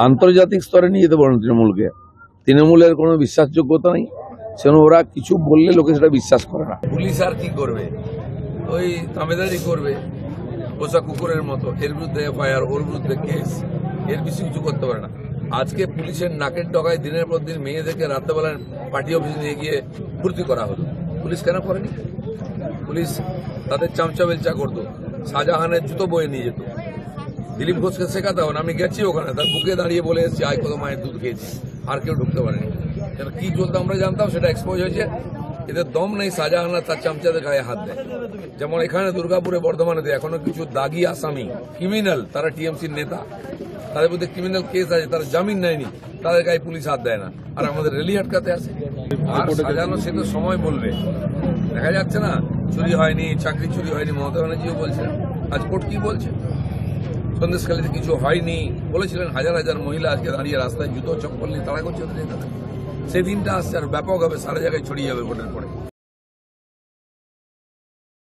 আন্তর্জাতিক স্তরে নিয়ে যেতে পারেন তৃণমূলকে। তৃণমূলের কোনো বিশ্বাসযোগ্যতা নেই, সেজন্য ওরা কিছু বললে লোকে সেটা বিশ্বাস করে না। পুলিশ আর কি করবে, ওই তামেদারি করবে পোষা কুকুরের মতো, এর বিরুদ্ধে এফআইআর, ওর বিরুদ্ধে কেস, এর বেশি কিছু করতে পারে না। আজকে পুলিশের নাকের ডগায় দিনের পর দিন মেয়েদেরকে রাত্রেবেলায় পার্টি অফিসে নিয়ে গিয়ে ভর্তি করা হলো। পুলিশ কেন করেনি? পুলিশ তাদের চামচা বেলচা করতো, শাহজাহানের জুতো বয়ে নিয়ে যেত। দিলীপ ঘোষকে শেখাতে হবে না, আমি গেছি ওখানে, তার বুকে দাঁড়িয়ে বলে এসেছি আয় কত মায়ের দুধ খেয়েছি, আর কেউ ঢুকতে পারেনি। কি চলতো আমরা জানতাম, সেটা এক্সপোজ হয়েছে। এদের দম নেই, শাহজাহান তার চামচাদের গায়ে হাত দেয়। যেমন এখানে দুর্গাপুরে, বর্ধমানেতে এখনো কিছু দাগি আসামি, ক্রিমিনাল, তারা টিএমসির নেতা, তাদের মধ্যে ক্রিমিনাল কেস আছে, তারা জামিন নেয়নি, তাদের গায়ে পুলিশ হাত দেয় না, আর আমাদের রেলি আটকাতে আসে। আর সাজানো সে তো সময় বলবে, দেখা যাচ্ছে না চুরি হয়নি, চাকরি চুরি হয়নি, মমতা ব্যানার্জিও বলছিলেন। আজ কোর্ট কি বলছে? সন্দেশখালীতে কিছু হয়নি বলেছিলেন, হাজার হাজার মহিলা আজকে দাঁড়িয়ে রাস্তায় জুতো চপ্পল নিয়ে তাড়া করছে। সেই দিনটা আসছে, আর ব্যাপক হবে, সারা জায়গায় ছড়িয়ে যাবে ভোটের পরে।